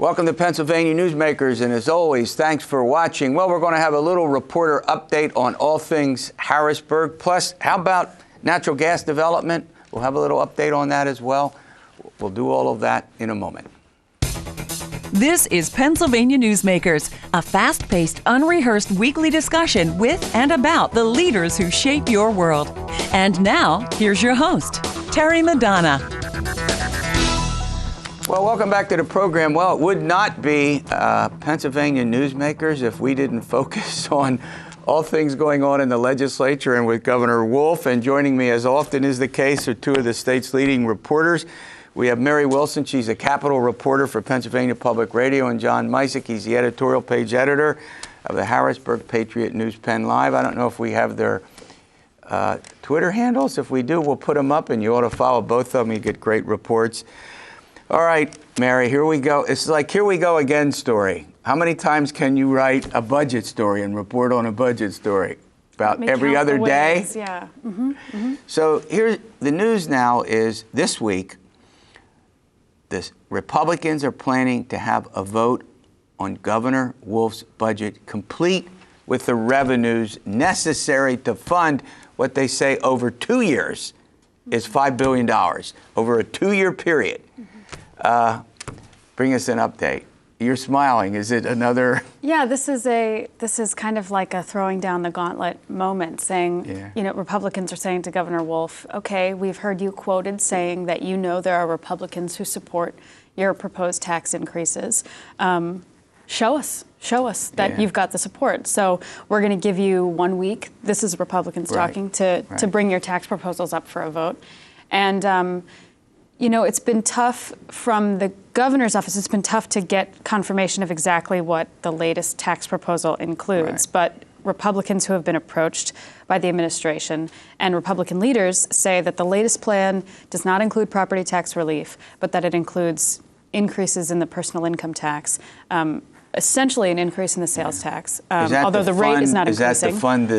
Welcome to Pennsylvania Newsmakers, and as always, thanks for watching. Well, we're going to have a little reporter update on all things Harrisburg. Plus, how about natural gas development? We'll have a little update on that as well. We'll do all of that in a moment. This is Pennsylvania Newsmakers, a fast-paced, unrehearsed weekly discussion with and about the leaders who shape your world. And now, here's your host, Terry Madonna. Well, welcome back to the program. Well, it would not be Pennsylvania Newsmakers if we didn't focus on all things going on in the legislature and with Governor Wolf. And joining me, as often is the case, are two of the state's leading reporters. We have Mary Wilson. She's a Capitol reporter for Pennsylvania Public Radio, and John Micek. He's the editorial page editor of the Harrisburg Patriot News PennLive. I don't know if we have their Twitter handles. If we do, we'll put them up, and you ought to follow both of them. You get great reports. All right, Mary, here we go. It's like here we go again story. How many times can you write a budget story and report on a budget story? About every other day? Yeah. So here's the news now is this week, the Republicans are planning to have a vote on Governor Wolf's budget, complete with the revenues necessary to fund what they say over 2 years is $5 billion over a 2-year period. Bring us an update. You're smiling. Is it another? Yeah, this is kind of like a throwing down the gauntlet moment, saying, Republicans are saying to Governor Wolf, okay, we've heard you quoted saying that there are Republicans who support your proposed tax increases. Show us that you've got the support. So we're going to give you 1 week. This is Republicans talking to bring your tax proposals up for a vote. And it's been tough from the governor's office. It's been tough to get confirmation of exactly what the latest tax proposal includes. But Republicans who have been approached by the administration and Republican leaders say that the latest plan does not include property tax relief, but that it includes increases in the personal income tax, essentially an increase in the sales tax, although the rate is not increasing. Is that to fund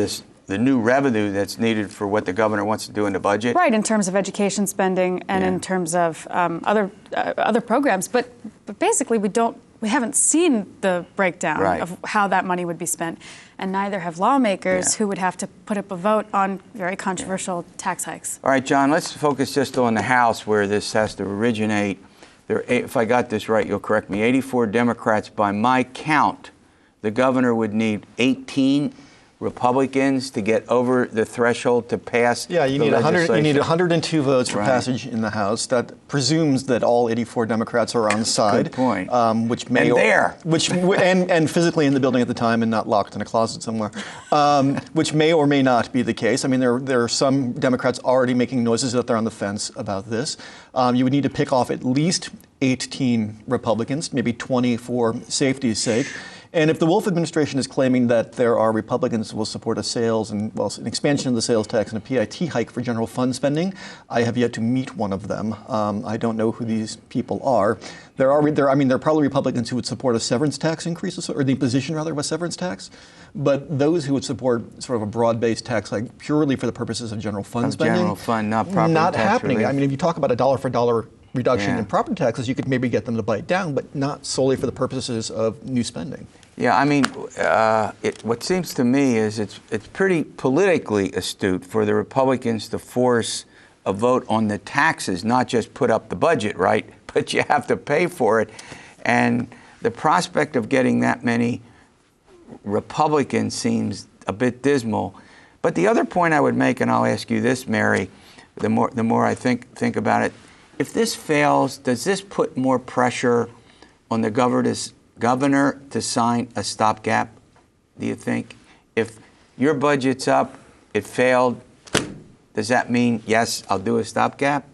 the new revenue that's needed for what the governor wants to do in the budget? Right, in terms of education spending and in terms of other programs. But basically, we haven't seen the breakdown of how that money would be spent, and neither have lawmakers who would have to put up a vote on very controversial tax hikes. All right, John, let's focus just on the House where this has to originate. If I got this right, you'll correct me. 84 Democrats, by my count. The governor would need 18 Republicans to get over the threshold to pass you need 102 votes for passage in the House. That presumes that all 84 Democrats are on side. Good point. Which may and physically in the building at the time and not locked in a closet somewhere, which may or may not be the case. I mean, there are some Democrats already making noises that they're on the fence about this. You would need to pick off at least 18 Republicans, maybe 20 for safety's sake. And if the Wolf administration is claiming that there are Republicans who will support an expansion of the sales tax and a PIT hike for general fund spending, I have yet to meet one of them. I don't know who these people are. There are probably Republicans who would support a severance tax increase, or the imposition rather of a severance tax. But those who would support sort of a broad-based tax hike purely for the purposes of general fund spending, general fund, not property not tax happening. relief. I mean, if you talk about a dollar for dollar reduction in property taxes, you could maybe get them to bite down, but not solely for the purposes of new spending. Yeah, I mean, what seems to me is it's pretty politically astute for the Republicans to force a vote on the taxes, not just put up the budget, right? But you have to pay for it. And the prospect of getting that many Republicans seems a bit dismal. But the other point I would make, and I'll ask you this, Mary, the more I think about it, if this fails, does this put more pressure on the governor to sign a stopgap, do you think? If your budget's up, it failed, does that mean, yes, I'll do a stopgap?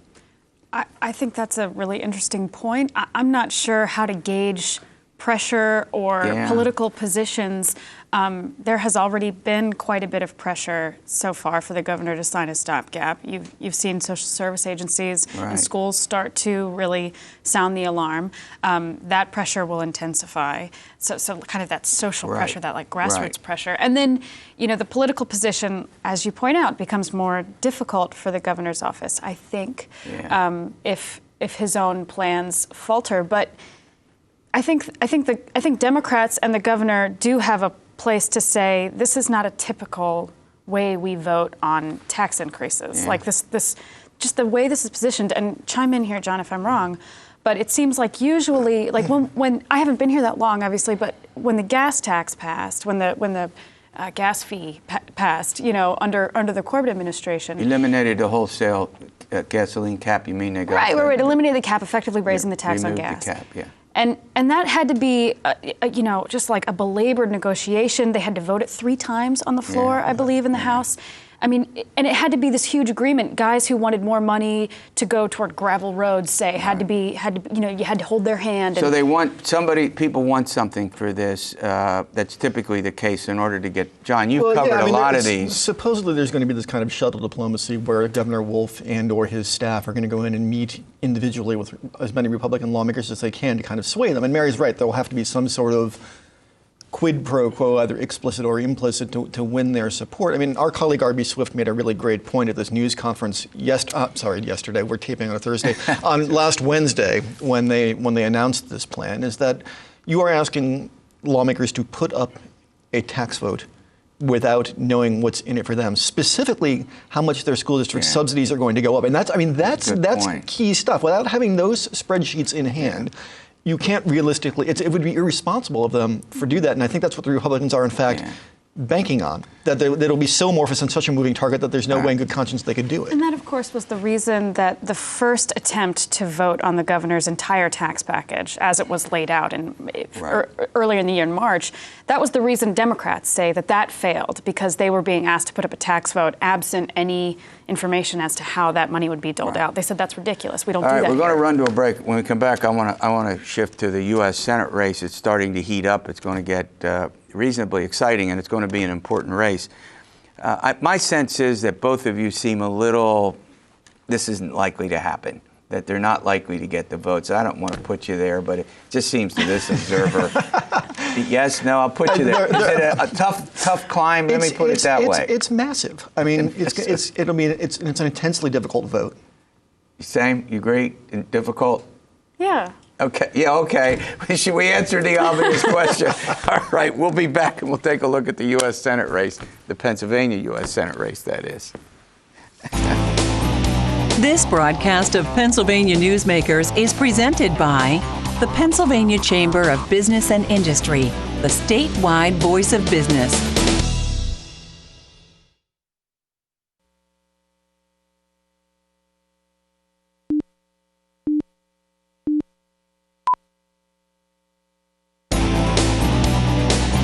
I think that's a really interesting point. I'm not sure how to gauge pressure or political positions. There has already been quite a bit of pressure so far for the governor to sign a stopgap. You've seen social service agencies and schools start to really sound the alarm. That pressure will intensify. So kind of that social pressure, that like grassroots pressure. And then, the political position, as you point out, becomes more difficult for the governor's office, I think, if his own plans falter. But I think Democrats and the governor do have a place to say this is not a typical way we vote on tax increases. Like this, just the way this is positioned. And chime in here, John, if I'm wrong. But it seems like usually, like when I haven't been here that long, obviously, but when the gas tax passed, when the gas fee passed, under the Corbett administration, eliminated the wholesale gasoline cap. You mean they got right? Eliminated the cap, effectively raising the tax on gas. The cap, yeah. And that had to be, just like a belabored negotiation. They had to vote it 3 times on the floor, I believe, in the House. I mean, and it had to be this huge agreement. Guys who wanted more money to go toward gravel roads, you had to hold their hand. So people want something for this. That's typically the case in order to get, John, you've covered a lot of these. Supposedly there's going to be this kind of shuttle diplomacy where Governor Wolf and or his staff are going to go in and meet individually with as many Republican lawmakers as they can to kind of sway them. And Mary's right, there will have to be some sort of quid pro quo, either explicit or implicit, to win their support. I mean, our colleague R.B. Swift made a really great point at this news conference yesterday. We're taping on a Thursday. On last Wednesday, when they announced this plan, is that you are asking lawmakers to put up a tax vote without knowing what's in it for them, specifically how much their school district subsidies are going to go up. And that's key stuff. Without having those spreadsheets in hand, you can't realistically, it would be irresponsible of them to do that. And I think that's what the Republicans are, in fact, banking on, that it'll be so amorphous and such a moving target that there's no way in good conscience they could do it. And that, of course, was the reason that the first attempt to vote on the governor's entire tax package, as it was laid out earlier in the year in March, that was the reason Democrats say that failed, because they were being asked to put up a tax vote absent any information as to how that money would be doled out. They said that's ridiculous. We don't do that. All right, we're going to run to a break. When we come back, I want to shift to the U.S. Senate race. It's starting to heat up. It's going to get reasonably exciting, and it's going to be an important race. My sense is that both of you seem a little, this isn't likely to happen, that they're not likely to get the votes. I don't want to put you there, but it just seems to this observer. Yes, no, I'll put you there. Is it a tough climb? Let me put it that way. It's massive. I mean, it's an intensely difficult vote. Same? You agree? Difficult? Yeah. Okay. Yeah, okay. Should we answer the obvious question? All right, we'll be back and we'll take a look at the U.S. Senate race, the Pennsylvania U.S. Senate race, that is. This broadcast of Pennsylvania Newsmakers is presented by the Pennsylvania Chamber of Business and Industry, the statewide voice of business.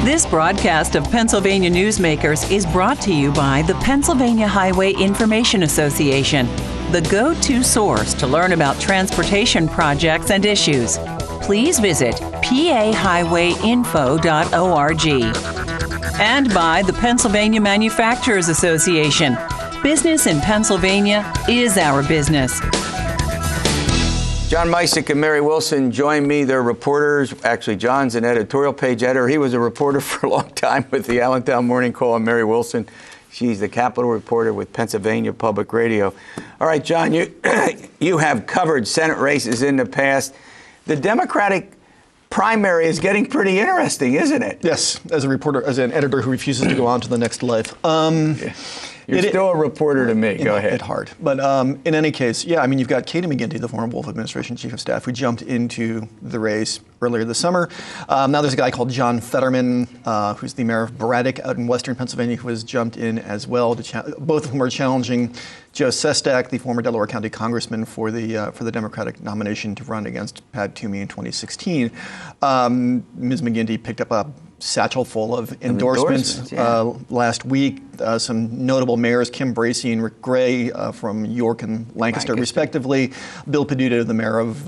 This broadcast of Pennsylvania Newsmakers is brought to you by the Pennsylvania Highway Information Association, the go-to source to learn about transportation projects and issues. Please visit pahighwayinfo.org. And by the Pennsylvania Manufacturers Association. Business in Pennsylvania is our business. John Micek and Mary Wilson join me. They're reporters. Actually, John's an editorial page editor. He was a reporter for a long time with the Allentown Morning Call. And Mary Wilson, she's the Capitol reporter with Pennsylvania Public Radio. All right, John, you have covered Senate races in the past. The Democratic primary is getting pretty interesting, isn't it? Yes, as a reporter, as an editor who refuses to go on to the next life. You're still a reporter to me. Go ahead. It's hard. But in any case, I mean, you've got Katie McGinty, the former Wolf administration chief of staff, who jumped into the race earlier this summer. Now there's a guy called John Fetterman, who's the mayor of Braddock out in western Pennsylvania, who has jumped in as well. Both of whom are challenging Joe Sestak, the former Delaware County congressman, for the Democratic nomination to run against Pat Toomey in 2016. Ms. McGinty picked up a satchel full of endorsements last week. Some notable mayors, Kim Bracey and Rick Gray from York and Lancaster, respectively. Bill Peduto, the mayor of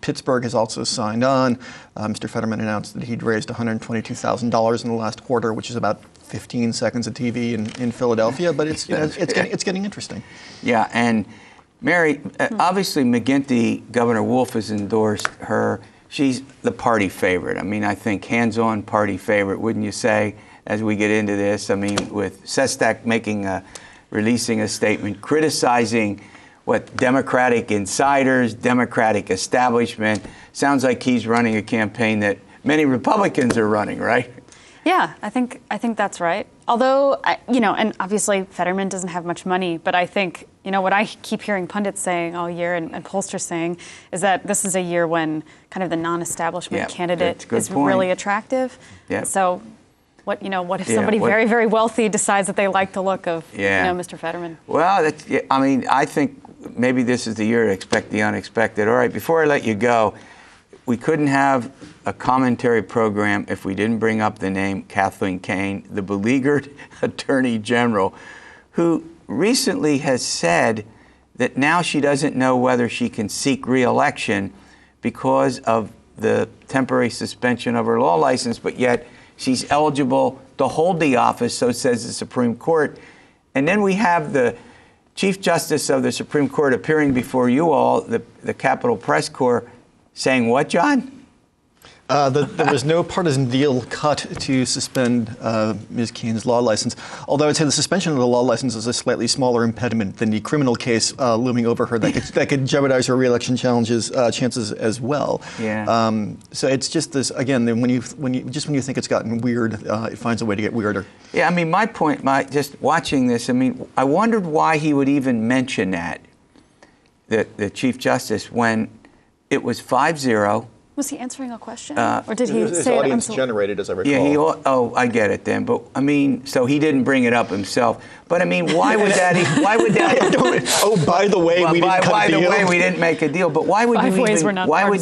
Pittsburgh, has also signed on. Mr. Fetterman announced that he'd raised $122,000 in the last quarter, which is about 15 seconds of TV in Philadelphia. But it's getting interesting. Yeah, and Mary, obviously McGinty, Governor Wolf has endorsed her. She's the party favorite. I mean, I think hands-on party favorite, wouldn't you say, as we get into this? I mean, with Sestak releasing a statement criticizing Democratic insiders, Democratic establishment. Sounds like he's running a campaign that many Republicans are running, right? Yeah, I think that's right. Although, and obviously Fetterman doesn't have much money, but I think, what I keep hearing pundits saying all year and pollsters saying is that this is a year when kind of the non-establishment candidate is really attractive. Yeah. So what if somebody very, very wealthy decides that they like the look of, Mr. Fetterman? Well, I think maybe this is the year to expect the unexpected. All right, before I let you go, we couldn't have a commentary program if we didn't bring up the name Kathleen Kane, the beleaguered Attorney General, who recently has said that now she doesn't know whether she can seek re-election because of the temporary suspension of her law license, but yet she's eligible to hold the office, so says the Supreme Court. And then we have the Chief Justice of the Supreme Court appearing before you all, the Capitol Press Corps, saying what, John? There was no partisan deal cut to suspend Ms. Kane's law license, although I'd say the suspension of the law license is a slightly smaller impediment than the criminal case looming over her that could jeopardize her re-election chances as well. Yeah. So it's just this, again, when you think it's gotten weird, it finds a way to get weirder. Yeah, I mean, my point, just watching this, I wondered why he would even mention that, the Chief Justice, when it was 5-0. Was he answering a question, or did he his say audience generated, as I recall? Yeah, I get it then. But so he didn't bring it up himself. But why would that? Oh, by the way, we didn't cut a deal. By the way, we didn't make a deal. But why would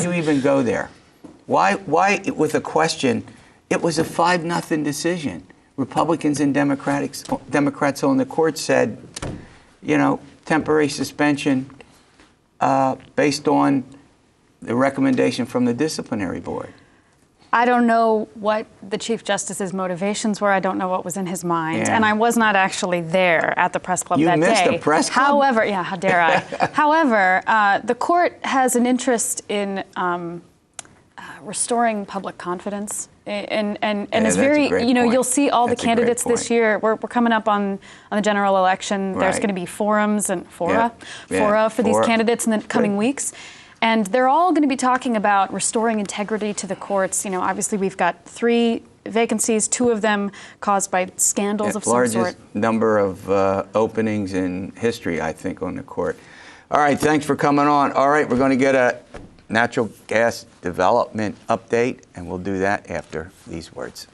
you even go there? Why with a question? It was a 5-0 decision. Republicans and Democrats on the court said, temporary suspension based on the recommendation from the disciplinary board. I don't know what the Chief Justice's motivations were. I don't know what was in his mind. Yeah. And I was not actually there at the press club that day. You missed the press club? However, how dare I? However, the court has an interest in restoring public confidence. And it's very, you'll see all the candidates this year. We're coming up on the general election. Right. There's going to be forums and fora for these candidates in the coming weeks. And they're all going to be talking about restoring integrity to the courts. Obviously we've got 3 vacancies, 2 of them caused by scandals of some sort. Largest number of openings in history, I think, on the court. All right, thanks for coming on. All right, we're going to get a natural gas development update, and we'll do that after these words.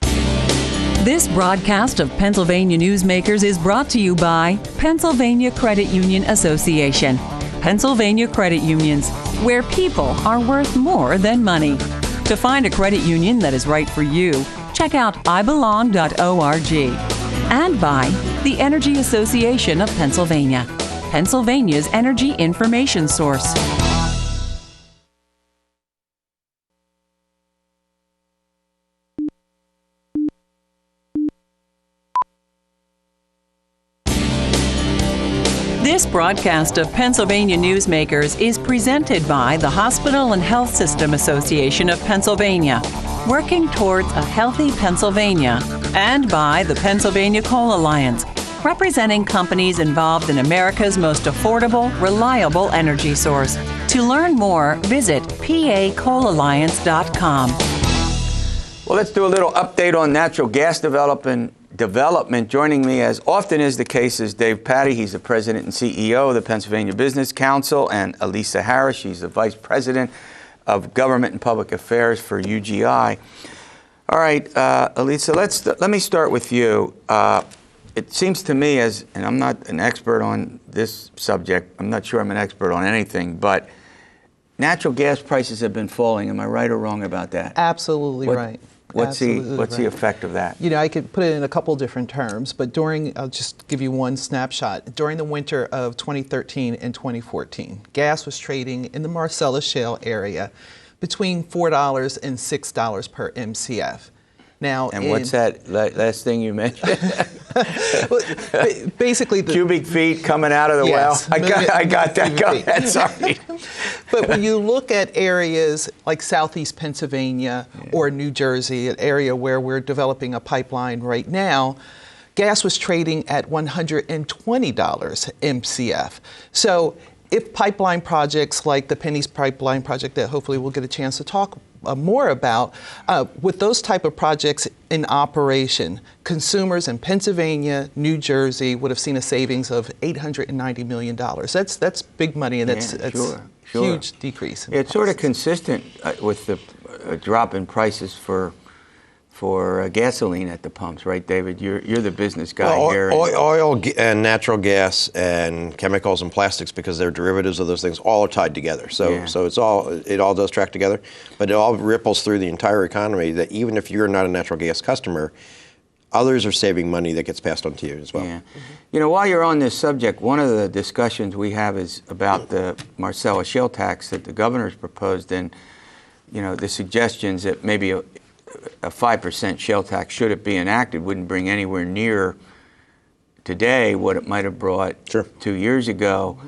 This broadcast of Pennsylvania Newsmakers is brought to you by Pennsylvania Credit Union Association. Pennsylvania Credit Unions, where people are worth more than money. To find a credit union that is right for you, check out ibelong.org. And by the Energy Association of Pennsylvania, Pennsylvania's energy information source. This broadcast of Pennsylvania Newsmakers is presented by the Hospital and Health System Association of Pennsylvania, working towards a healthy Pennsylvania, and by the Pennsylvania Coal Alliance, representing companies involved in America's most affordable, reliable energy source. To learn more, visit pacoalalliance.com. Well, let's do a little update on natural gas development. Joining me, as often is the case, is Dave Patti. He's the president and CEO of the Pennsylvania Business Council, and Alisa Harris. She's the vice president of government and public affairs for UGI. All right, Alisa, let me start with you. It seems to me, and I'm not an expert on this subject, I'm not sure I'm an expert on anything, but natural gas prices have been falling. Am I right or wrong about that? Absolutely right. What's the effect of that? I could put it in a couple different terms, but I'll just give you one snapshot. During the winter of 2013 and 2014, gas was trading in the Marcellus Shale area between $4 and $6 per MCF. Now, and what's that last thing you mentioned? Basically, the cubic feet coming out of the well. I got that. Go ahead. Sorry. But when you look at areas like Southeast Pennsylvania or New Jersey, an area where we're developing a pipeline right now, gas was trading at $120 MCF. So if pipeline projects like the Penny's pipeline project that hopefully we'll get a chance to talk more about, with those type of projects in operation, consumers in Pennsylvania, New Jersey would have seen a savings of $890 million. That's big money, and that's sure. Huge decrease. It's sort of consistent with the drop in prices for gasoline at the pumps, right, David? You're the business guy here. Oil and natural gas and chemicals and plastics, because they're derivatives of those things, all are tied together. So it all does track together, but it all ripples through the entire economy. That even if you're not a natural gas customer, others are saving money that gets passed on to you as well. Yeah. You know, while you're on this subject, one of the discussions we have is about the Marcellus shale tax that the governor's proposed, and the suggestions that maybe a 5% shale tax, should it be enacted, wouldn't bring anywhere near today what it might have brought 2 years ago.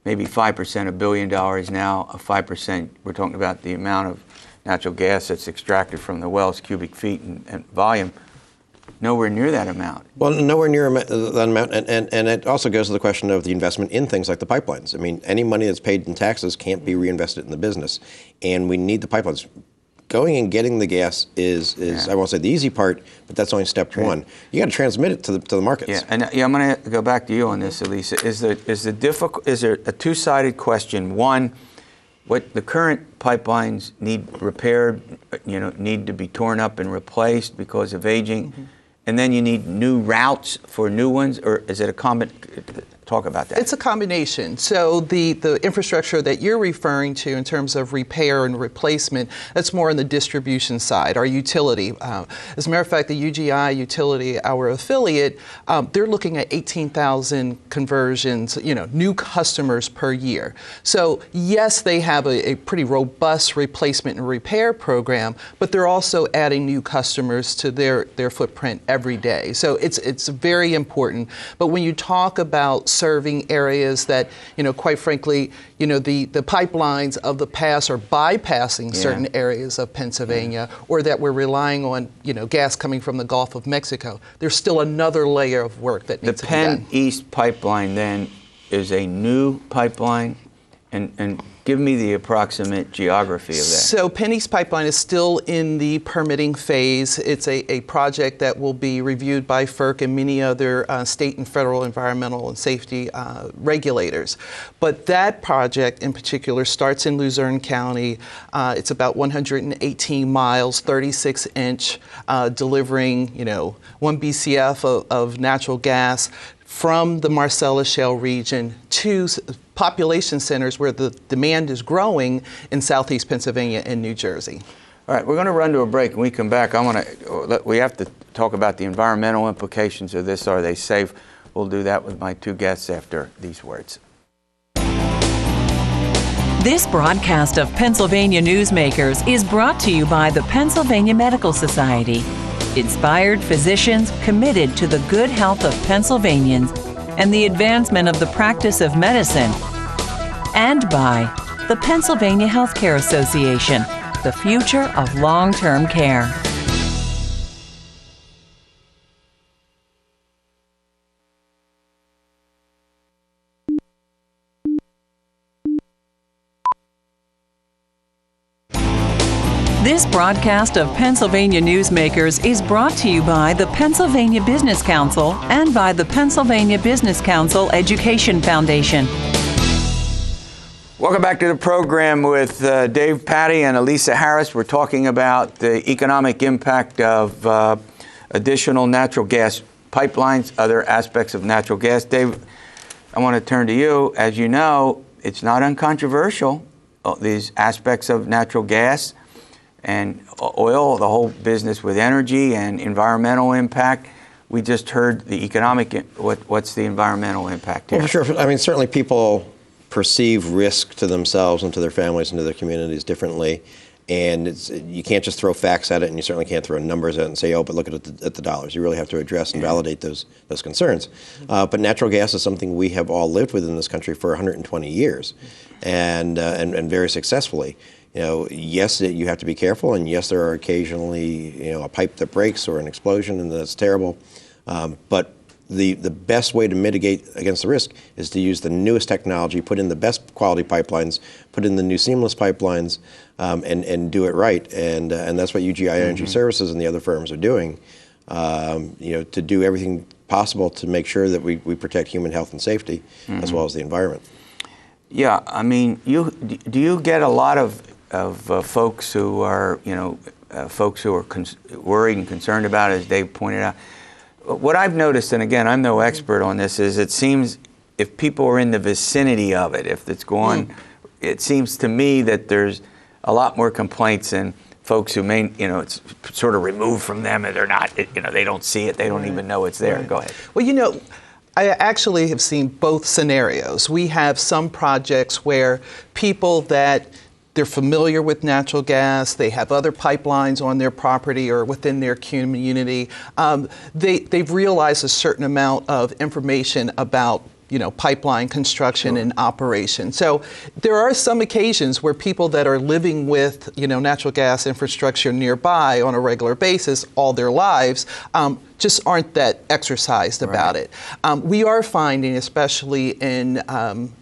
Maybe 5%, $1 billion now, a 5%, we're talking about the amount of natural gas that's extracted from the wells, cubic feet and volume. Nowhere near that amount. Well, nowhere near that amount, and it also goes to the question of the investment in things like the pipelines. I mean, any money that's paid in taxes can't be reinvested in the business, and we need the pipelines. Going and getting the gas is I won't say the easy part, but that's only step one. You got to transmit it to the markets. Yeah, and I'm going to go back to you on this, Alisa. Is there a two-sided question? One, what the current pipelines need repaired, need to be torn up and replaced because of aging, and then you need new routes for new ones, or is it a talk about that? It's a combination. So the infrastructure that you're referring to in terms of repair and replacement, that's more on the distribution side, our utility. As a matter of fact, the UGI utility, our affiliate, they're looking at 18,000 conversions, new customers per year. So yes, they have a pretty robust replacement and repair program, but they're also adding new customers to their footprint every day. So it's very important. But when you talk about serving areas that, quite frankly, the pipelines of the past are bypassing certain areas of Pennsylvania, or that we're relying on, gas coming from the Gulf of Mexico. There's still another layer of work that needs to be done. The Penn East pipeline then is a new pipeline, and give me the approximate geography of that. So Penn East Pipeline is still in the permitting phase. It's a project that will be reviewed by FERC and many other state and federal environmental and safety regulators. But that project in particular starts in Luzerne County. It's about 118 miles, 36-inch, delivering 1 BCF of natural gas from the Marcellus Shale region to population centers where the demand is growing in southeast Pennsylvania and New Jersey. All right, we're going to run to a break. When we come back, we have to talk about the environmental implications of this. Are they safe? We'll do that with my two guests after these words. This broadcast of Pennsylvania Newsmakers is brought to you by the Pennsylvania Medical Society. Inspired physicians committed to the good health of Pennsylvanians and the advancement of the practice of medicine. And by the Pennsylvania Healthcare Association, the future of long-term care. This broadcast of Pennsylvania Newsmakers is brought to you by the Pennsylvania Business Council and by the Pennsylvania Business Council Education Foundation. Welcome back to the program with Dave, Patti, and Alisa Harris. We're talking about the economic impact of additional natural gas pipelines, other aspects of natural gas. Dave, I want to turn to you. As you know, it's not uncontroversial, these aspects of natural gas and oil, the whole business with energy and environmental impact. We just heard the economic, what's the environmental impact here? Well, for sure. I mean, certainly people perceive risk to themselves and to their families and to their communities differently. And you can't just throw facts at it, and you certainly can't throw numbers at it and say, oh, but look at the dollars. You really have to address and validate those concerns. But natural gas is something we have all lived with in this country for 120 years, and very successfully. Yes, you have to be careful, and yes, there are occasionally, a pipe that breaks or an explosion, and that's terrible. But the best way to mitigate against the risk is to use the newest technology, put in the best quality pipelines, put in the new seamless pipelines, and do it right. And that's what UGI Energy Services and the other firms are doing. To do everything possible to make sure that we protect human health and safety as well as the environment. Yeah, I mean, do you get a lot of folks who are worried and concerned about it, as Dave pointed out? What I've noticed, and again, I'm no expert on this, is it seems if people are in the vicinity of it, if it's going, it seems to me that there's a lot more complaints and folks who may, it's sort of removed from them and they're not, they don't see it, they don't even know it's there. Go ahead. Well, I actually have seen both scenarios. We have some projects where people that they're familiar with natural gas, they have other pipelines on their property or within their community. They've realized a certain amount of information about pipeline construction and operation. So there are some occasions where people that are living with, natural gas infrastructure nearby on a regular basis all their lives just aren't that exercised about it. We are finding, especially in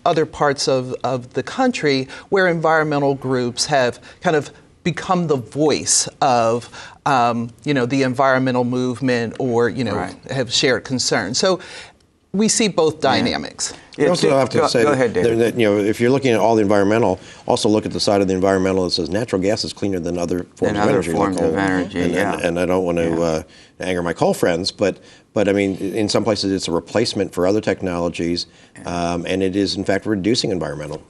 other parts of the country, where environmental groups have kind of become the voice of, the environmental movement or, have shared concerns. So we see both dynamics. You also have to say go ahead, David. that if you're looking at all the environmental, also look at the side of the environmental that says natural gas is cleaner than other forms of energy. And I don't want to anger my coal friends, but I mean, in some places it's a replacement for other technologies, and it is in fact reducing environmental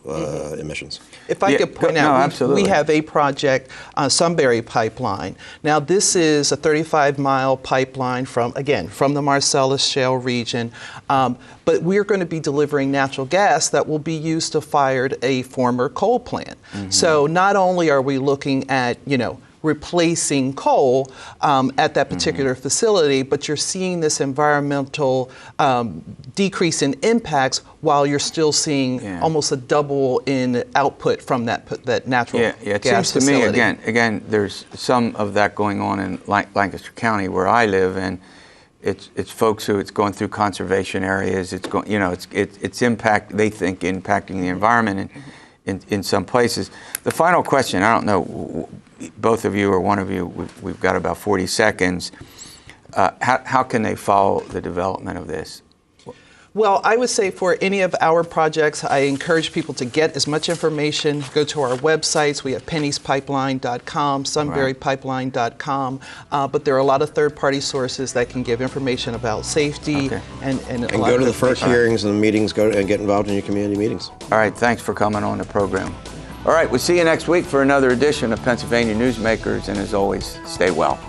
emissions. If I could point out, we have a project, Sunbury Pipeline. Now this is a 35-mile pipeline from the Marcellus Shale region, but we're going to be delivering natural gas that will be used to fire a former coal plant. So not only are we looking at, replacing coal at that particular facility, but you're seeing this environmental decrease in impacts while you're still seeing almost a double in output from that natural gas facility. It seems to me, again, there's some of that going on in Lancaster County where I live, and it's folks who it's going through conservation areas. It's going, it's impacting the environment in some places. The final question, I don't know, both of you or one of you, we've got about 40 seconds. How can they follow the development of this? Well, I would say for any of our projects, I encourage people to get as much information. Go to our websites. We have penniespipeline.com, sunburypipeline.com, but there are a lot of third-party sources that can give information about safety and go to the first hearings and the meetings, and get involved in your community meetings. All right, thanks for coming on the program. All right, we'll see you next week for another edition of Pennsylvania Newsmakers, and as always, stay well.